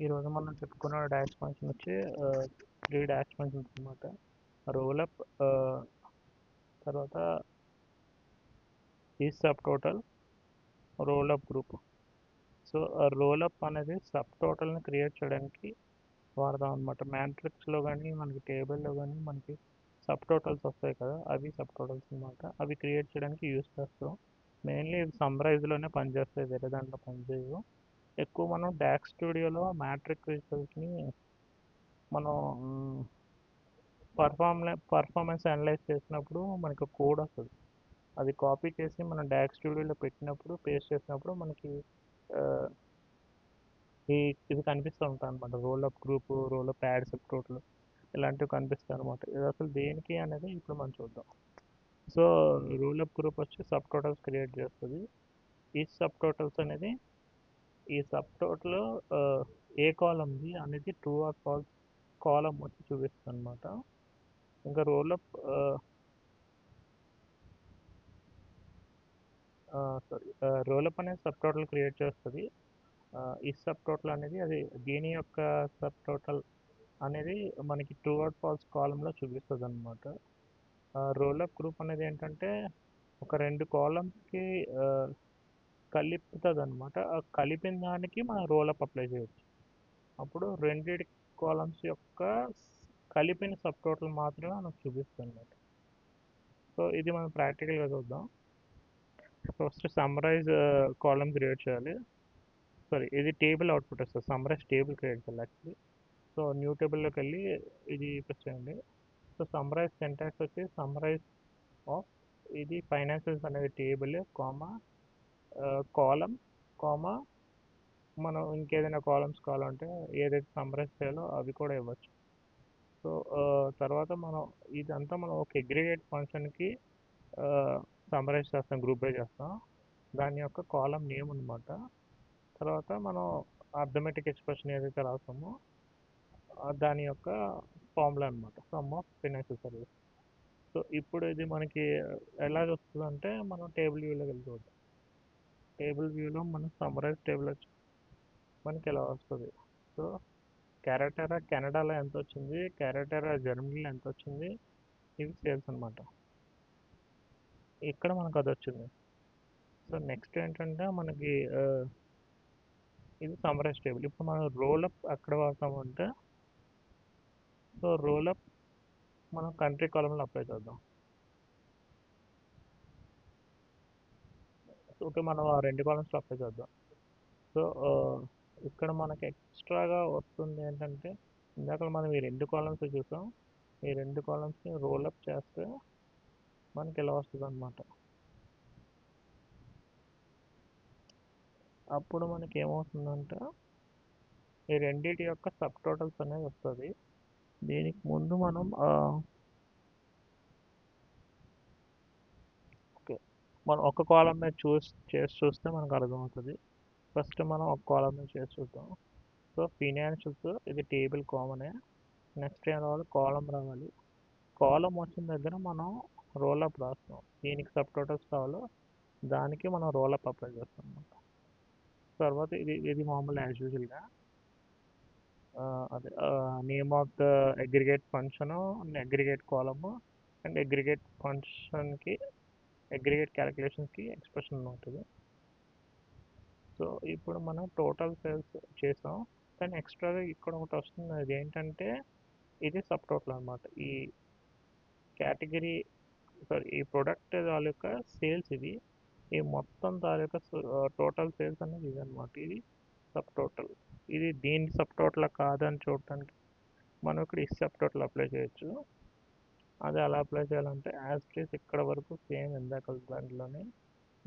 ఈరోజు మనం చెప్పుకున్న డాష్ ఫంక్షన్ వచ్చి 3 డాష్ ఫంక్షన్స్ అనమాట. రోల్ అప్, తర్వాత ఈ sub total, role up group. So role up అనేది సబ్ టోటల్ని క్రియేట్ చేయడానికి వాడదాం అనమాట. మ్యాట్రిక్స్లో కానీ మనకి టేబుల్లో కానీ మనకి సబ్ టోటల్స్ వస్తాయి కదా, అవి సబ్ టోటల్స్ అనమాట. అవి క్రియేట్ చేయడానికి యూస్ చేస్తాం. మెయిన్లీ ఇవి సమ్రైజ్లోనే పనిచేస్తాయి, వేరే దాంట్లో పనిచేయవు. ఎక్కువ మనం డాక్ స్టూడియోలో మ్యాట్రిక్ రిజల్ట్ని మనం పర్ఫార్మెన్స్ అనలైజ్ చేసినప్పుడు మనకు కోడ్ వస్తుంది. అది కాపీ చేసి మనం డాక్ స్టూడియోలో పెట్టినప్పుడు, పేస్ట్ చేసినప్పుడు మనకి ఆ, ఇది కనిపిస్తూ ఉంటుంది అనమాట. Role up group, roll Up ad sub total ఇలాంటివి కనిపిస్తాయి అనమాట. ఇది అసలు దేనికి అనేది ఇప్పుడు మనం చూద్దాం. సో రోల్ అప్ గ్రూప్ వచ్చి సబ్ టోటల్స్ క్రియేట్ చేస్తుంది. ఈ సబ్ టోటల్స్ అనేది ఈ సబ్ టోటల్ ఏ కాలంది అనేది ట్రూ ఆర్ ఫాల్స్ కాలం వచ్చి చూపిస్తుంది అనమాట. ఇంకా రోల్ అప్ అనేది సబ్ టోటల్ క్రియేట్ చేస్తుంది. ఈ సబ్ టోటల్ అనేది అది దీని యొక్క సబ్ టోటల్ అనేది మనకి ట్రూ ఆర్ ఫాల్స్ కాలంలో చూపిస్తుంది అనమాట. రోల్ అప్ గ్రూప్ అనేది ఏంటంటే ఒక రెండు కాలమ్స్కి కలుపుతుంది అనమాట. ఆ కలిపిన దానికి మనం రోల్ అప్ అప్లై చేయొచ్చు. అప్పుడు రెండిటి కాలమ్స్ యొక్క కలిపిన సబ్ టోటల్ మాత్రమే మనకు చూపిస్తుంది అనమాట. సో ఇది మనం ప్రాక్టికల్గా చూద్దాం. ఫస్ట్ సమ్మరైజ్ కాలమ్ క్రియేట్ చేయాలి. సారీ, ఇది టేబుల్ అవుట్పుట్ వస్తుంది. సమ్మరైజ్ టేబుల్ క్రియేట్ చేయాలి యాక్చువల్లీ. సో న్యూ టేబుల్లోకి వెళ్ళి ఇది ప్రెస్ చేయండి. సో సమ్మరైజ్ సింటాక్స్ వచ్చి సమ్మరైజ్ ఆఫ్ ఇది ఫైనాన్షియల్స్ అనేది టేబుల్ కామా కాలం కామా మనం ఇంకేదైనా కాలమ్స్ కావాలంటే ఏదైతే సమ్మరైజ్ చేయాలో అవి కూడా ఇవ్వచ్చు. సో తర్వాత మనం ఇదంతా మనం ఒక అగ్రిగేట్ ఫంక్షన్కి సమ్మరైజ్ చేస్తాం, గ్రూప్ బై చేస్తాం. దాని యొక్క కాలం నేమ్ అనమాట. తర్వాత మనం అర్థమెటిక్ ఎక్స్ప్రెషన్ ఏదైతే రాస్తామో దాని యొక్క ఫార్ములా అనమాట, some of financial service. So ఇప్పుడు ఇది మనకి ఎలా వస్తుంది అంటే మనం టేబుల్ వ్యూలోకి వెళ్ళి చూద్దాం. టేబుల్ వ్యూలో మనం సమ్మరైజ్ టేబుల్ వచ్చి మనకి ఎలా వస్తుంది. సో క్యారెటరా కెనడాలో ఎంత వచ్చింది, క్యారెటరా జర్మనీలో ఎంత వచ్చింది, ఇవి సేల్స్ అనమాట. ఇక్కడ మనకు అది వచ్చింది. సో నెక్స్ట్ ఏంటంటే మనకి ఇది సమ్మరైజ్ టేబుల్. ఇప్పుడు మనం రోల్-అప్ ఎక్కడ వాడతామంటే, సో రోల్-అప్ మనం కంట్రీ కాలంలో అప్లై చేద్దాం. ఓకే, మనం ఆ రెండు కాలమ్స్లో అప్లై చేద్దాం. సో ఇక్కడ మనకి ఎక్స్ట్రాగా వస్తుంది ఏంటంటే, ఇందాక మనం ఈ రెండు కాలమ్స్ చూసాం. ఈ రెండు కాలమ్స్ని రోల్-అప్ చేస్తే మనకి ఇలా వస్తుంది అనమాట. అప్పుడు మనకి ఏమవుతుందంటే ఈ రెండింటి యొక్క సబ్ టోటల్స్ అనేది వస్తుంది. దీనికి ముందు మనం ఓకే, మనం ఒక కాలం మీద చేసి చూస్తే మనకు అర్థమవుతుంది. ఫస్ట్ మనం ఒక కాలం మీద చేసి చూద్దాం. సో ఫినాన్షియల్స్ ఇది టేబుల్ కామనే. నెక్స్ట్ ఏం రావాలి, కాలం రావాలి. కాలం వచ్చిన దగ్గర మనం రోల్-అప్ రాస్తాం. దీనికి సబ్ టోటల్స్ కావాలో దానికి మనం రోల్-అప్ అప్లై చేస్తాం అన్నమాట. తర్వాత ఇది మామూలు యాజ్ యూజువల్గా అదే name of the aggregate function, aggregate కాలము అండ్ అగ్రిగేట్ ఫంక్షన్కి అగ్రిగేట్ క్యాలిక్యులేషన్స్కి ఎక్స్ప్రెషన్ ఉంటుంది. సో ఇప్పుడు మనం టోటల్ సేల్స్ చేసాం, కానీ ఎక్స్ట్రాగా ఇక్కడ ఒకటి వస్తుంది. అది ఏంటంటే ఇది సబ్ టోటల్ అనమాట. ఈ కేటగిరీ సారీ ఈ ప్రొడక్ట్ తాలూకా సేల్స్ ఇది. ఈ మొత్తం తాలూకా టోటల్ సేల్స్ అనేది ఇది అనమాట. ఇది సబ్ టోటల్. ఇది దీని సబ్ టోటల్ కాదని చూడటానికి మనం ఇక్కడ ఈ సబ్ టోటల్ అప్లై చేయొచ్చు. అది అలా అప్లై చేయాలంటే యాజ్ ఇట్ ఈస్ ఇక్కడ వరకు సేమ్ ఇందాక దాంట్లోనే.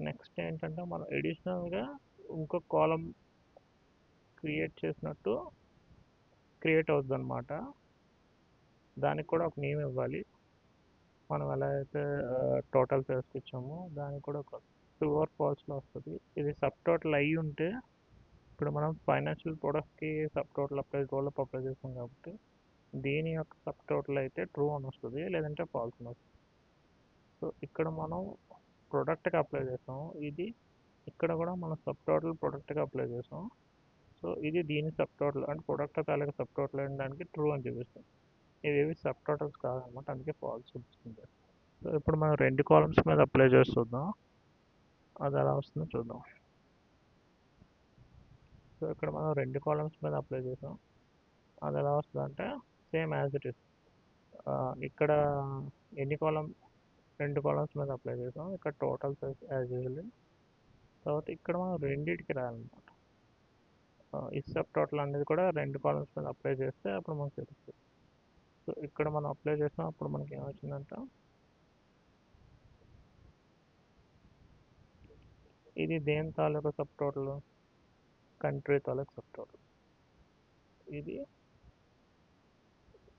నెక్స్ట్ ఏంటంటే మనం ఎడిషనల్గా ఇంకో కాలం క్రియేట్ చేసినట్టు క్రియేట్ అవుతుంది అనమాట. దానికి కూడా ఒక నేమ్ ఇవ్వాలి. మనం ఎలా అయితే టోటల్ సేల్స్కి ఇచ్చామో దానికి కూడా ఒక ట్రూ ఆర్ ఫాల్స్లో వస్తుంది. ఇది సబ్ టోటల్ అయ్యి ఉంటే, ఇప్పుడు మనం ఫైనాన్షియల్ ప్రొడక్ట్స్కి సబ్ టోటల్ రోల్-అప్ అప్లై చేస్తాం కాబట్టి దీని యొక్క సబ్ టోటల్ అయితే ట్రూ అని వస్తుంది, లేదంటే ఫాల్స్ అని వస్తుంది. సో ఇక్కడ మనం ప్రొడక్ట్కి అప్లై చేస్తాం. ఇది ఇక్కడ కూడా మనం సబ్ టోటల్ ప్రొడక్ట్కి అప్లై చేస్తాం. సో ఇది దీని సబ్ టోటల్ అంటే ప్రొడక్ట్ తాలూకా సబ్ టోటల్ దానికి ట్రూ అని చూపిస్తుంది. ఇవేవి సబ్ టోటల్స్ కాదనమాట, అందుకే ఫాల్స్ చూపిస్తుంది. సో ఇప్పుడు మనం రెండు కాలమ్స్ మీద అప్లై చేసి చూద్దాం, అది ఎలా వస్తుందో చూద్దాం. సో ఇక్కడ మనం రెండు కాలమ్స్ మీద అప్లై చేసాం, అది ఎలా వస్తుంది అంటే సేమ్ యాజ్ ఇట్ ఇస్. ఇక్కడ ఎన్ని కాలమ్, రెండు కాలమ్స్ మీద అప్లై చేసాం, ఇక్కడ టోటల్స్ యాజ్ యూజువల్లీ. తర్వాత ఇక్కడ మనం రెండింటికి రాయాలన్నమాట. ఈ సబ్ టోటల్ అనేది కూడా రెండు కాలమ్స్ మీద అప్లై చేస్తే అప్పుడు మనకు తెలుస్తుంది. సో ఇక్కడ మనం అప్లై చేసాం, అప్పుడు మనకి ఏమొచ్చిందంటే ఇది దేని తాలూకా సబ్ టోటల్, కంట్రీ తాలూకా సబ్ టోటల్. ఇది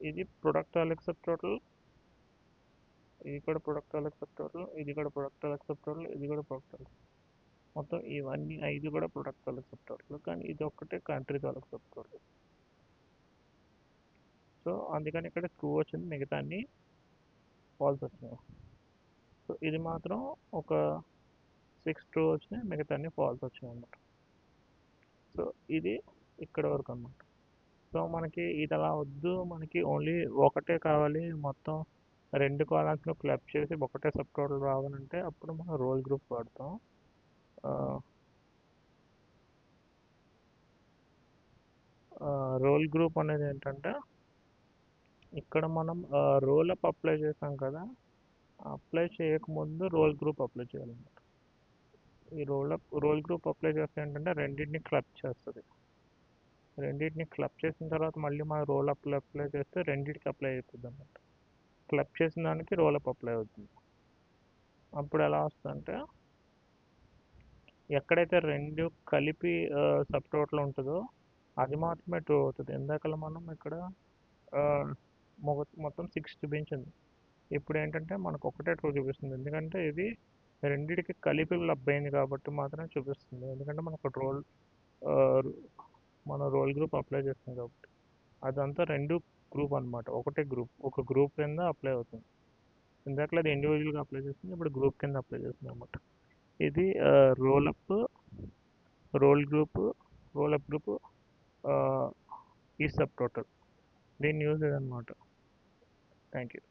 ఇది ప్రొడక్ట్ తాలూకా సబ్ టోటల్, ఇది కూడా ప్రొడక్ట్ తాలూకా సబ్ టోటల్, ఇది కూడా ప్రొడక్ట్ తాలూకా సబ్ టోటల్, ఇది కూడా ప్రొడక్ట్ తాలూకా. మొత్తం ఇవన్నీ 5 కూడా ప్రొడక్ట్ తాలూకా సబ్ టోటల్, కానీ ఇది ఒక్కటే కంట్రీ తాలూకా సబ్ టోటల్. సో అందుకని ఇక్కడ ట్రూ వచ్చింది, మిగతా అన్ని ఫాల్స్ వచ్చినాయి. సో ఇది మాత్రం ఒక 6 ట్రూ వచ్చినాయి, మిగతా అన్ని ఫాల్స్ వచ్చినాయి అన్నమాట. సో ఇది ఇక్కడ వరకు అన్నమాట. సో మనకి ఇది అలా వద్దు, మనకి ఓన్లీ ఒకటే కావాలి, మొత్తం రెండు కాలమ్స్ను క్లబ్ చేసి ఒకటే సబ్ టోటల్ రావాలంటే అప్పుడు మనం రోల్ గ్రూప్ వాడతాం. రోల్ గ్రూప్ అనేది ఏంటంటే ఇక్కడ మనం రోల్ అప్ అప్లై చేసాం కదా, అప్లై చేయకముందు రోల్ గ్రూప్ అప్లై చేయాలన్నమాట. ఈ రోల్ గ్రూప్ అప్లై చేస్తే ఏంటంటే రెండింటిని క్లబ్ చేస్తుంది. రెండింటిని క్లబ్ చేసిన తర్వాత మళ్ళీ మనం రోల్ అప్ అప్లై చేస్తే రెండింటికి అప్లై అయిపోద్ది అన్నమాట. క్లబ్ చేసిన దానికి రోల్ అప్ అప్లై అవుతుంది. అప్పుడు ఎలా వస్తుందంటే ఎక్కడైతే రెండు కలిపి సబ్ టోటల్ ఉంటుందో అది మాత్రమే ట్రూ అవుతుంది. ఇందాకలా మనం ఇక్కడ మొత్తం 6 చూపించింది, ఇప్పుడు ఏంటంటే మనకు ఒకటే ట్రూ చూపిస్తుంది, ఎందుకంటే ఇది రెండిటికి కలిపి లబ్ అయింది కాబట్టి మాత్రమే చూపిస్తుంది. ఎందుకంటే మనకు రోల్ మన రోల్ గ్రూప్ అప్లై చేస్తుంది కాబట్టి అదంతా రెండు గ్రూప్ అనమాట, ఒకటే గ్రూప్, ఒక గ్రూప్ కింద అప్లై అవుతుంది. ఇందాకలా అది ఇండివిజువల్గా అప్లై చేస్తుంది, ఇప్పుడు గ్రూప్ కింద అప్లై చేస్తుంది అనమాట. ఇది roll up, roll group, roll up group, ఈ సబ్ టోటల్, దీన్ని యూజ్ అనమాట. Thank you.